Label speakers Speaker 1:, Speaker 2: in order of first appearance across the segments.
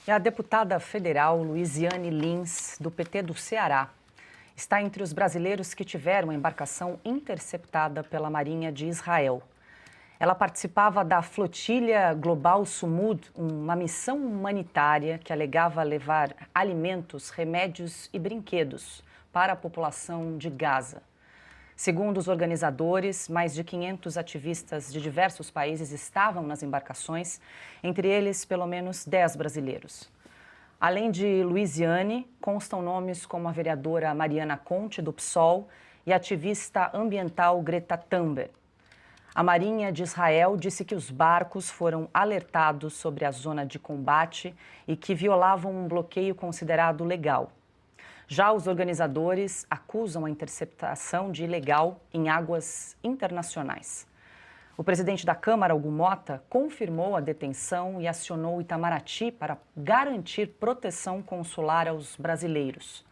Speaker 1: E a deputada federal Luiziane Lins, do PT do Ceará, está entre os brasileiros que tiveram a embarcação interceptada pela Marinha de Israel. Ela participava da Flotilha Global Sumud, uma missão humanitária que alegava levar alimentos, remédios e brinquedos para a população de Gaza. Segundo os organizadores, mais de 500 ativistas de diversos países estavam nas embarcações, entre eles pelo menos 10 brasileiros. Além de Luiziane, constam nomes como a vereadora Mariana Conte, do PSOL, e a ativista ambiental Greta Thunberg. A Marinha de Israel disse que os barcos foram alertados sobre a zona de combate e que violavam um bloqueio considerado legal. Já os organizadores acusam a interceptação de ilegal em águas internacionais. O presidente da Câmara, Hugo Mota, confirmou a detenção e acionou o Itamaraty para garantir proteção consular aos brasileiros.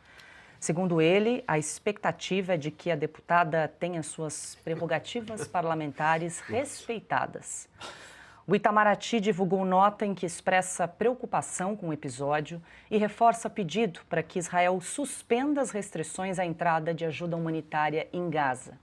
Speaker 1: Segundo ele, a expectativa é de que a deputada tenha suas prerrogativas parlamentares respeitadas. O Itamaraty divulgou nota em que expressa preocupação com o episódio e reforça pedido para que Israel suspenda as restrições à entrada de ajuda humanitária em Gaza.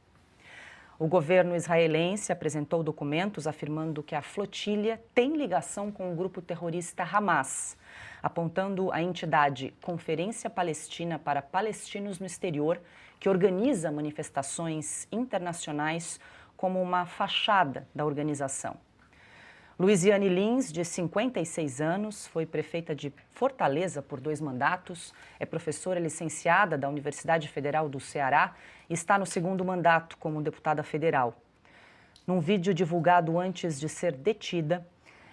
Speaker 1: O governo israelense apresentou documentos afirmando que a flotilha tem ligação com o grupo terrorista Hamas, apontando a entidade Conferência Palestina para Palestinos no Exterior, que organiza manifestações internacionais, como uma fachada da organização. Luiziane Lins, de 56 anos, foi prefeita de Fortaleza por 2 mandatos, é professora licenciada da Universidade Federal do Ceará e está no 2º mandato como deputada federal. Num vídeo divulgado antes de ser detida,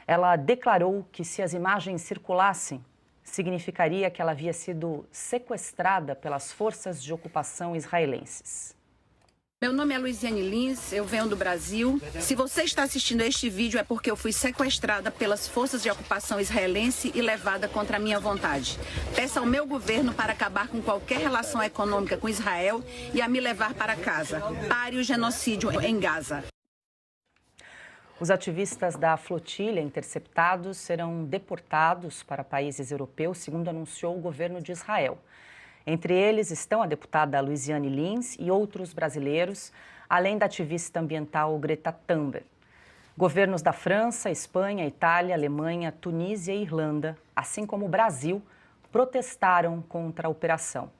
Speaker 1: ela declarou que se as imagens circulassem, significaria que ela havia sido sequestrada pelas forças de ocupação israelenses.
Speaker 2: Meu nome é Luiziane Lins, eu venho do Brasil. Se você está assistindo a este vídeo é porque eu fui sequestrada pelas forças de ocupação israelense e levada contra a minha vontade. Peço ao meu governo para acabar com qualquer relação econômica com Israel e a me levar para casa. Pare o genocídio em Gaza.
Speaker 1: Os ativistas da flotilha interceptados serão deportados para países europeus, segundo anunciou o governo de Israel. Entre eles estão a deputada Luiziane Lins e outros brasileiros, além da ativista ambiental Greta Thunberg. Governos da França, Espanha, Itália, Alemanha, Tunísia e Irlanda, assim como o Brasil, protestaram contra a operação.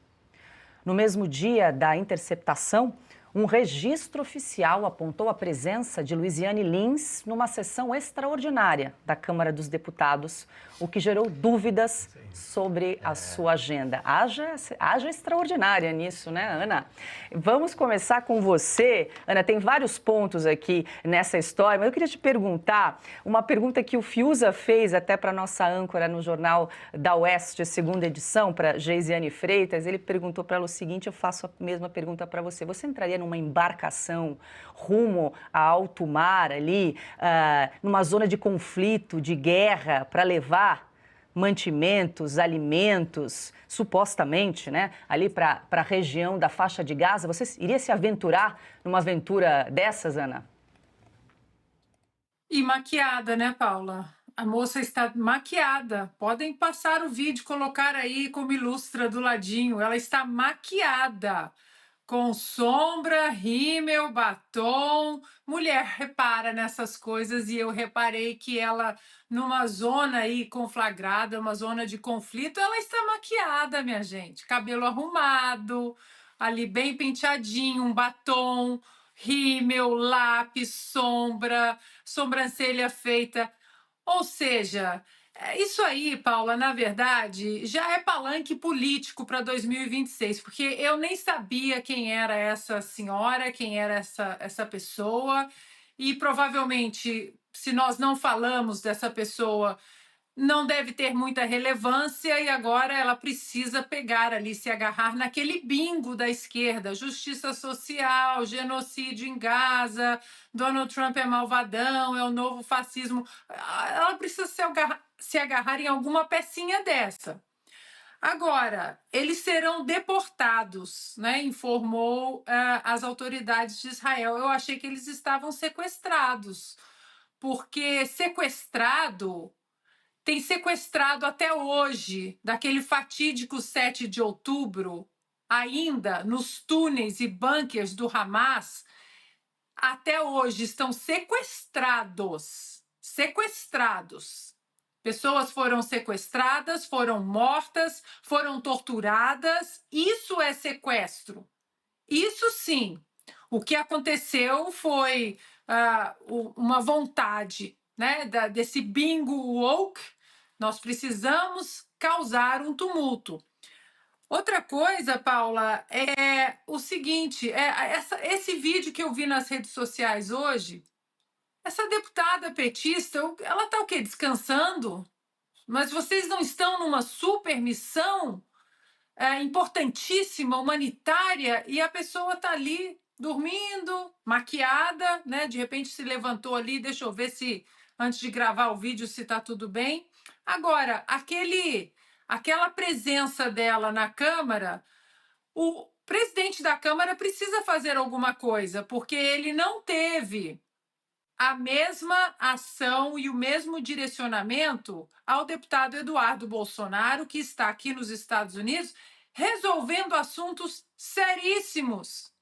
Speaker 1: No mesmo dia da interceptação, um registro oficial apontou a presença de Luiziane Lins numa sessão extraordinária da Câmara dos Deputados, o que gerou dúvidas sobre a sua agenda. Haja extraordinária nisso, né, Ana? Vamos começar com você. Ana, tem vários pontos aqui nessa história, mas eu queria te perguntar, uma pergunta que o Fiuza fez até para a nossa âncora no Jornal da Oeste, 2ª edição, para Geisiane Freitas. Ele perguntou para ela o seguinte, eu faço a mesma pergunta para você. Você entraria numa embarcação rumo a alto mar ali, numa zona de conflito, de guerra, para levar mantimentos, alimentos, supostamente, né, ali para a região da faixa de Gaza? Você iria se aventurar numa aventura dessas, Ana?
Speaker 3: E maquiada, né, Paula? A moça está maquiada. Podem passar o vídeo, colocar aí como ilustra do ladinho. Ela está maquiada, com sombra, rímel, batom. Mulher repara nessas coisas e eu reparei que ela, numa zona aí conflagrada, uma zona de conflito, ela está maquiada, minha gente. Cabelo arrumado, ali bem penteadinho, um batom, rímel, lápis, sombra, sobrancelha feita. Ou seja, isso aí, Paula, na verdade, já é palanque político para 2026, porque eu nem sabia quem era essa senhora, quem era essa pessoa, e provavelmente, se nós não falamos dessa pessoa, não deve ter muita relevância e agora ela precisa pegar ali, se agarrar naquele bingo da esquerda, justiça social, genocídio em Gaza, Donald Trump é malvadão, é o novo fascismo. Ela precisa se agarrar em alguma pecinha dessa. Agora, eles serão deportados, né? Informou as autoridades de Israel. Eu achei que eles estavam sequestrados, porque sequestrado tem sequestrado até hoje, daquele fatídico 7 de outubro, ainda nos túneis e bunkers do Hamas, até hoje estão sequestrados. Pessoas foram sequestradas, foram mortas, foram torturadas. Isso é sequestro. Isso sim. O que aconteceu foi uma vontade, né, desse bingo woke. Nós precisamos causar um tumulto. Outra coisa, Paula, é o seguinte: esse vídeo que eu vi nas redes sociais hoje, essa deputada petista, ela está o quê? Descansando? Mas vocês não estão numa super missão importantíssima, humanitária, e a pessoa está ali dormindo, maquiada, né? De repente se levantou ali, deixa eu ver se, antes de gravar o vídeo, se está tudo bem. Agora, aquela presença dela na Câmara, o presidente da Câmara precisa fazer alguma coisa, porque ele não teve a mesma ação e o mesmo direcionamento ao deputado Eduardo Bolsonaro, que está aqui nos Estados Unidos, resolvendo assuntos seríssimos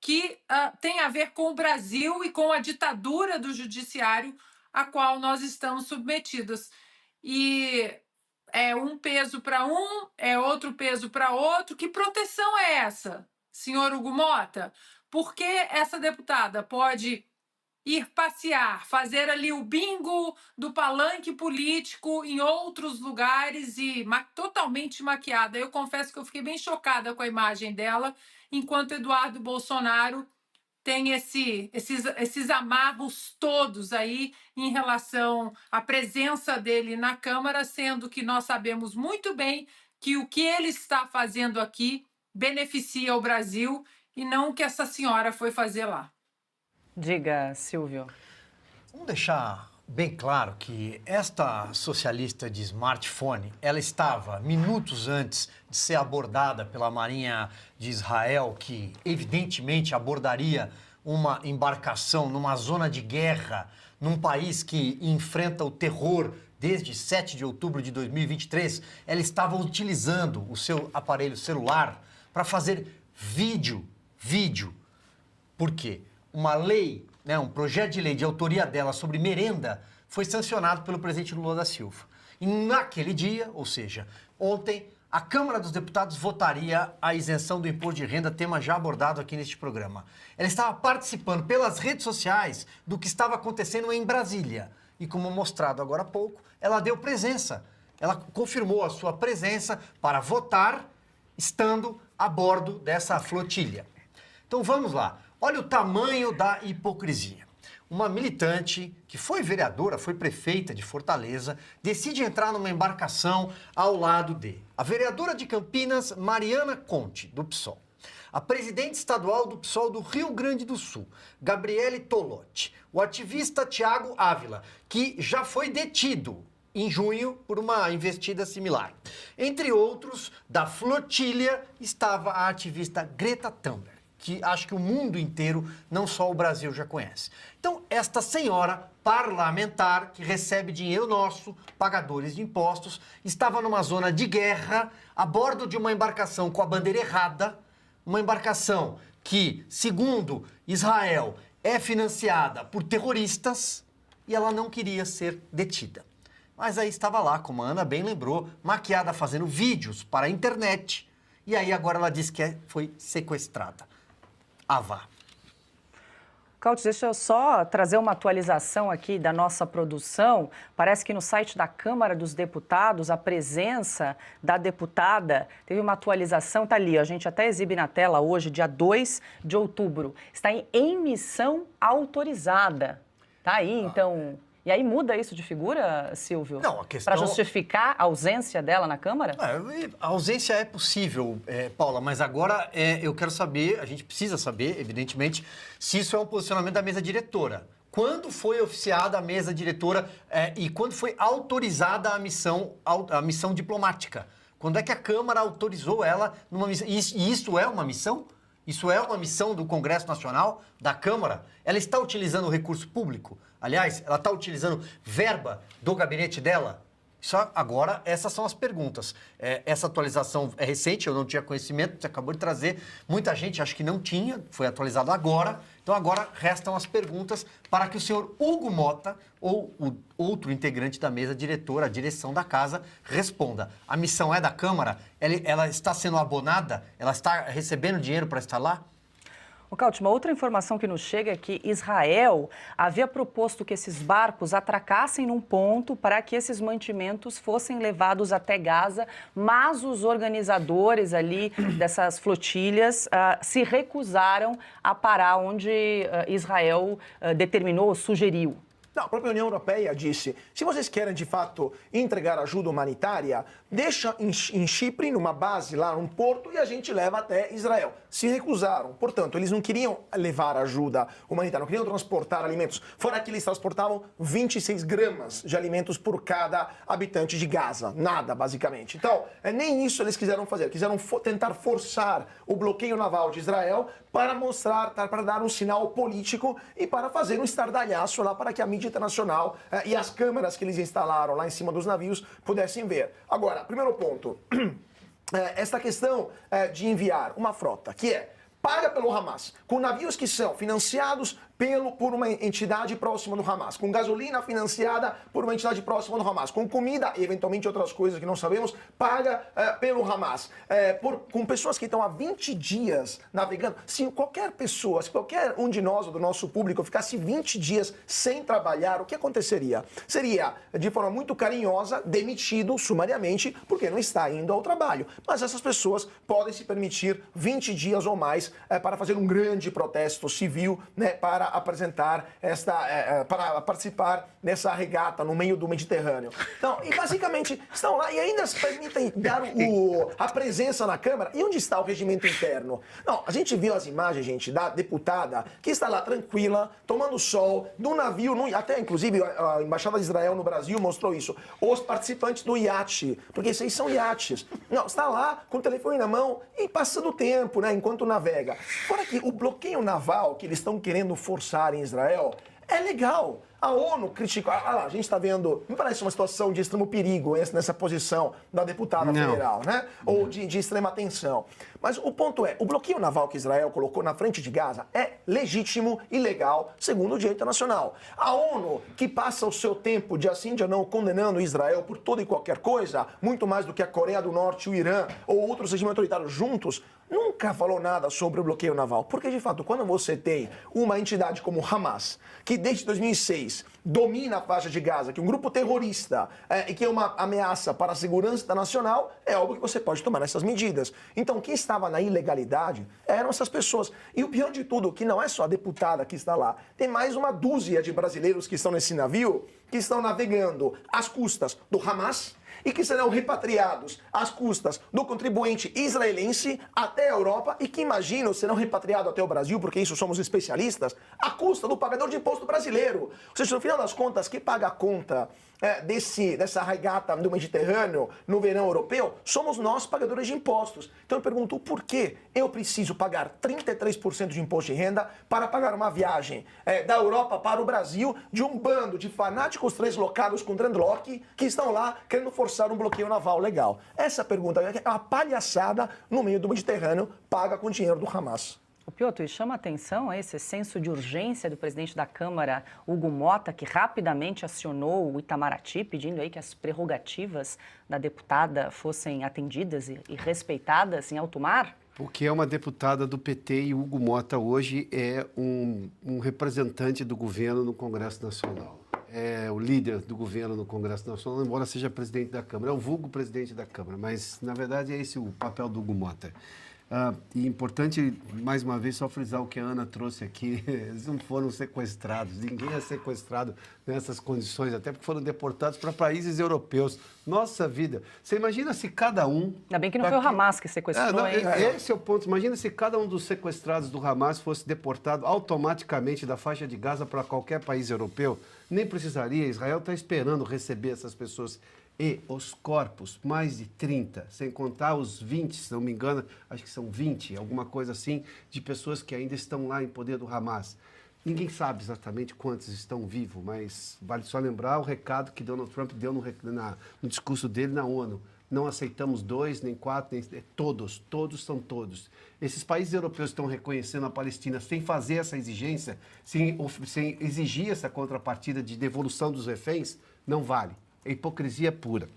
Speaker 3: que têm a ver com o Brasil e com a ditadura do judiciário a qual nós estamos submetidos. E é um peso para um, é outro peso para outro. Que proteção é essa, senhor Hugo Mota? Por que essa deputada pode ir passear, fazer ali o bingo do palanque político em outros lugares e totalmente maquiada? Eu confesso que eu fiquei bem chocada com a imagem dela, enquanto Eduardo Bolsonaro tem esses amarros todos aí em relação à presença dele na Câmara, sendo que nós sabemos muito bem que o que ele está fazendo aqui beneficia o Brasil e não o que essa senhora foi fazer lá.
Speaker 1: Diga, Silvio.
Speaker 4: Vamos deixar bem claro que esta socialista de smartphone, ela estava minutos antes de ser abordada pela Marinha de Israel, que evidentemente abordaria uma embarcação numa zona de guerra, num país que enfrenta o terror desde 7 de outubro de 2023. Ela estava utilizando o seu aparelho celular para fazer vídeo. Por quê? Uma lei, né, um projeto de lei de autoria dela sobre merenda foi sancionado pelo presidente Lula da Silva. E naquele dia, ou seja, ontem, a Câmara dos Deputados votaria a isenção do imposto de renda, tema já abordado aqui neste programa. Ela estava participando pelas redes sociais do que estava acontecendo em Brasília. E como mostrado agora há pouco, ela deu presença. Ela confirmou a sua presença para votar estando a bordo dessa flotilha. Então vamos lá. Olha o tamanho da hipocrisia. Uma militante que foi vereadora, foi prefeita de Fortaleza, decide entrar numa embarcação ao lado de a vereadora de Campinas, Mariana Conte, do PSOL. A presidente estadual do PSOL do Rio Grande do Sul, Gabriele Tolotti. O ativista Tiago Ávila, que já foi detido em junho por uma investida similar. Entre outros, da flotilha estava a ativista Greta Thunberg, que acho que o mundo inteiro, não só o Brasil, já conhece. Então, esta senhora parlamentar, que recebe dinheiro nosso, pagadores de impostos, estava numa zona de guerra, a bordo de uma embarcação com a bandeira errada, uma embarcação que, segundo Israel, é financiada por terroristas, e ela não queria ser detida. Mas aí estava lá, como a Ana bem lembrou, maquiada fazendo vídeos para a internet, e aí agora ela diz que foi sequestrada. Vá.
Speaker 1: Caute, deixa eu só trazer uma atualização aqui da nossa produção. Parece que no site da Câmara dos Deputados, a presença da deputada teve uma atualização, está ali, a gente até exibe na tela hoje, dia 2 de outubro. Está em missão autorizada. Tá aí, então... E aí muda isso de figura, Silvio?
Speaker 4: Não, a questão...
Speaker 1: Para justificar a ausência dela na Câmara?
Speaker 4: A ausência é possível, Paula, mas agora eu quero saber, a gente precisa saber, evidentemente, se isso é um posicionamento da mesa diretora. Quando foi oficiada a mesa diretora e quando foi autorizada a missão diplomática? Quando é que a Câmara autorizou ela numa missão? E isso é uma missão? Isso é uma missão do Congresso Nacional, da Câmara? Ela está utilizando o recurso público? Aliás, ela está utilizando verba do gabinete dela? Agora, essas são as perguntas. Essa atualização é recente, eu não tinha conhecimento, você acabou de trazer. Muita gente acho que não tinha, foi atualizado agora. Então, agora restam as perguntas para que o senhor Hugo Motta, ou o outro integrante da mesa diretora, a direção da casa, responda. A missão é da Câmara? Ela está sendo abonada? Ela está recebendo dinheiro para estar lá?
Speaker 1: O Caute, uma outra informação que nos chega é que Israel havia proposto que esses barcos atracassem num ponto para que esses mantimentos fossem levados até Gaza, mas os organizadores ali dessas flotilhas se recusaram a parar onde Israel determinou, sugeriu.
Speaker 5: Não, a própria União Europeia disse, se vocês querem de fato entregar ajuda humanitária, deixa em Chipre, numa base lá, num porto, e a gente leva até Israel. Se recusaram. Portanto, eles não queriam levar ajuda humanitária, não queriam transportar alimentos. Fora que eles transportavam 26 gramas de alimentos por cada habitante de Gaza. Nada, basicamente. Então, nem isso eles quiseram fazer. Quiseram tentar forçar o bloqueio naval de Israel para mostrar, para dar um sinal político e para fazer um estardalhaço lá para que a mídia internacional e as câmeras que eles instalaram lá em cima dos navios pudessem ver. Agora, primeiro ponto, esta questão de enviar uma frota que paga pelo Hamas, com navios que são financiados por uma entidade próxima do Hamas, com gasolina financiada por uma entidade próxima do Hamas, com comida e eventualmente outras coisas que não sabemos, paga pelo Hamas, com pessoas que estão há 20 dias navegando. Se qualquer pessoa, se qualquer um de nós, ou do nosso público, ficasse 20 dias sem trabalhar, o que aconteceria? Seria, de forma muito carinhosa, demitido sumariamente, porque não está indo ao trabalho. Mas essas pessoas podem se permitir 20 dias ou mais para fazer um grande protesto civil, né, para apresentar para participar dessa regata no meio do Mediterrâneo. Então, e basicamente estão lá e ainda se permitem dar a presença na Câmara. E onde está o regimento interno? Não, a gente viu as imagens, gente, da deputada que está lá tranquila, tomando sol, num navio, até inclusive a Embaixada de Israel no Brasil mostrou isso, os participantes do iate, porque esses são iates. Não, está lá com o telefone na mão e passando o tempo, né, enquanto navega. Fora que o bloqueio naval que eles estão querendo forçar em Israel é legal. A ONU criticou. A gente está vendo, me parece uma situação de extremo perigo nessa posição da deputada federal, né? Ou de extrema tensão. Mas o ponto é, o bloqueio naval que Israel colocou na frente de Gaza é legítimo e legal, segundo o direito internacional. A ONU, que passa o seu tempo de assim de não condenando Israel por toda e qualquer coisa, muito mais do que a Coreia do Norte, o Irã ou outros regimes autoritários juntos, nunca falou nada sobre o bloqueio naval. Porque, de fato, quando você tem uma entidade como Hamas, que desde 2006 domina a faixa de Gaza, que é um grupo terrorista e que é uma ameaça para a segurança nacional, é óbvio que você pode tomar essas medidas. Então, quem estava na ilegalidade eram essas pessoas. E o pior de tudo, que não é só a deputada que está lá, tem mais uma dúzia de brasileiros que estão nesse navio, que estão navegando às custas do Hamas, e que serão repatriados às custas do contribuinte israelense até a Europa e que, imagino, serão repatriados até o Brasil, porque isso somos especialistas, à custa do pagador de imposto brasileiro. Ou seja, no final das contas, quem paga a conta dessa regata do Mediterrâneo no verão europeu somos nós, pagadores de impostos. Então eu pergunto, por que eu preciso pagar 33% de imposto de renda para pagar uma viagem da Europa para o Brasil de um bando de fanáticos translocados com dreadlock que estão lá querendo forçar um bloqueio naval legal? Essa pergunta é uma palhaçada no meio do Mediterrâneo, paga com dinheiro do Hamas.
Speaker 1: O Piotr, e chama a atenção esse senso de urgência do presidente da Câmara, Hugo Motta, que rapidamente acionou o Itamaraty, pedindo aí que as prerrogativas da deputada fossem atendidas e respeitadas em alto mar?
Speaker 6: Porque é uma deputada do PT e Hugo Motta hoje é um representante do governo no Congresso Nacional. É o líder do governo no Congresso Nacional, embora seja presidente da Câmara. É o vulgo presidente da Câmara, mas, na verdade, é esse o papel do Hugo Motta. E importante, mais uma vez, só frisar o que a Ana trouxe aqui. Eles não foram sequestrados, ninguém é sequestrado nessas condições, até porque foram deportados para países europeus. Nossa vida! Você imagina se cada um...
Speaker 1: Ainda bem que não foi o Hamas que sequestrou, hein?
Speaker 6: Esse é o ponto. Imagina se cada um dos sequestrados do Hamas fosse deportado automaticamente da faixa de Gaza para qualquer país europeu. Nem precisaria, Israel está esperando receber essas pessoas. E os corpos, mais de 30, sem contar os 20, se não me engano, acho que são 20, alguma coisa assim, de pessoas que ainda estão lá em poder do Hamas. Ninguém sabe exatamente quantos estão vivos, mas vale só lembrar o recado que Donald Trump deu no discurso dele na ONU. Não aceitamos 2, nem 4, nem todos são todos. Esses países europeus estão reconhecendo a Palestina sem fazer essa exigência, sem exigir essa contrapartida de devolução dos reféns, não vale. É hipocrisia pura.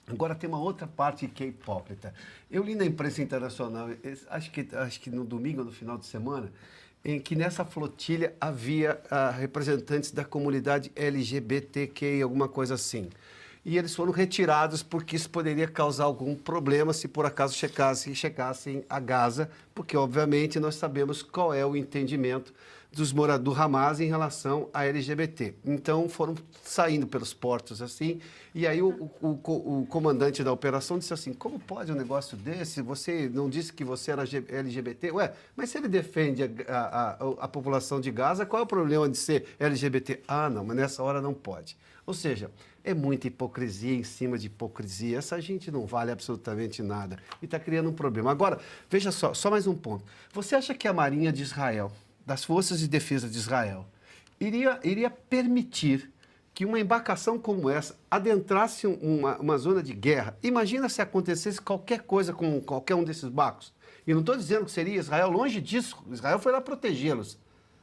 Speaker 6: Agora tem uma outra parte que é hipócrita. Eu li na imprensa internacional, acho que no domingo, no final de semana, em que nessa flotilha havia representantes da comunidade LGBTQI, alguma coisa assim. E eles foram retirados porque isso poderia causar algum problema se por acaso chegassem a Gaza, porque obviamente nós sabemos qual é o entendimento do Hamas em relação a LGBT. Então foram saindo pelos portos assim, e aí o comandante da operação disse assim: como pode um negócio desse? Você não disse que você era LGBT? Ué, mas se ele defende a população de Gaza, qual é o problema de ser LGBT? Ah, não, mas nessa hora não pode. Ou seja, é muita hipocrisia em cima de hipocrisia. Essa gente não vale absolutamente nada e está criando um problema. Agora, veja só mais um ponto. Você acha que a Marinha de Israel, das Forças de Defesa de Israel, iria permitir que uma embarcação como essa adentrasse uma zona de guerra? Imagina se acontecesse qualquer coisa com qualquer um desses barcos. E não estou dizendo que seria Israel, longe disso. Israel foi lá protegê-los.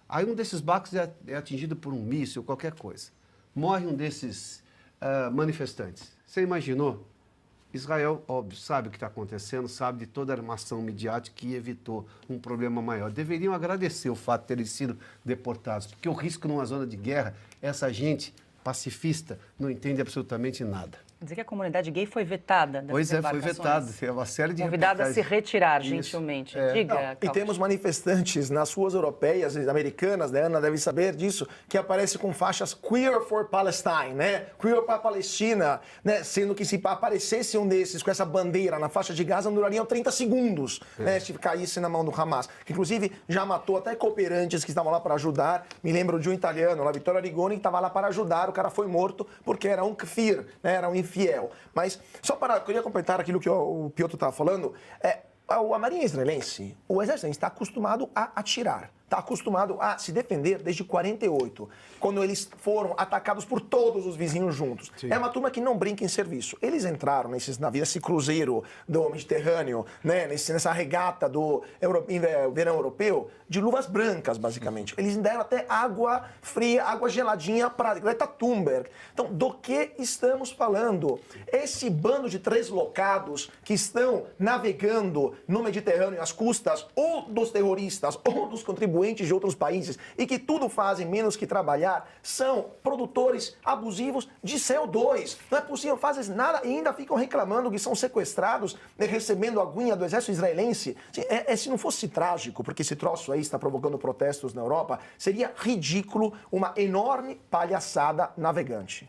Speaker 6: Aí um desses barcos é atingido por um míssil, qualquer coisa. Morre um desses manifestantes. Você imaginou? Israel, óbvio, sabe o que está acontecendo, sabe de toda a armação midiática que evitou um problema maior. Deveriam agradecer o fato de terem sido deportados, porque o risco numa zona de guerra, essa gente pacifista não entende absolutamente nada.
Speaker 1: Dizer que a comunidade gay foi vetada das
Speaker 6: Pois é, foi
Speaker 1: embarcações.
Speaker 6: vetada. Tem uma série de
Speaker 1: Convidada a se retirar,
Speaker 6: Isso.
Speaker 1: gentilmente.
Speaker 6: É.
Speaker 1: Diga,
Speaker 5: Não, e
Speaker 1: Kaush.
Speaker 5: temos manifestantes nas ruas europeias, americanas, né? Ana deve saber disso, que aparecem com faixas Queer for Palestine, né? Queer para a Palestina, né? Sendo que se aparecesse um desses com essa bandeira na faixa de Gaza, durariam 30 segundos, né? Se caísse na mão do Hamas. Que, inclusive, já matou até cooperantes que estavam lá para ajudar. Me lembro de um italiano, lá, Vittorio Arrigoni, que estava lá para ajudar. O cara foi morto porque era um kfir, né? Era um infiel. Mas, só para, eu queria completar aquilo que o Piotr estava falando, a Marinha israelense, o exército está acostumado a atirar, está acostumado a se defender desde 48, quando eles foram atacados por todos os vizinhos juntos. Sim. É uma turma que não brinca em serviço. Eles entraram nesses navios, esse cruzeiro do Mediterrâneo, né, nessa regata do verão europeu, de luvas brancas, basicamente. Eles deram até água fria, água geladinha para Greta Thunberg. Então, do que estamos falando? Esse bando de treslocados que estão navegando no Mediterrâneo às custas ou dos terroristas ou dos contribuintes de outros países e que tudo fazem menos que trabalhar, são produtores abusivos de CO2. Não é possível, fazem nada e ainda ficam reclamando que são sequestrados, recebendo a aguinha do exército israelense. Se não fosse trágico, porque esse troço aí está provocando protestos na Europa, seria ridículo, uma enorme palhaçada navegante.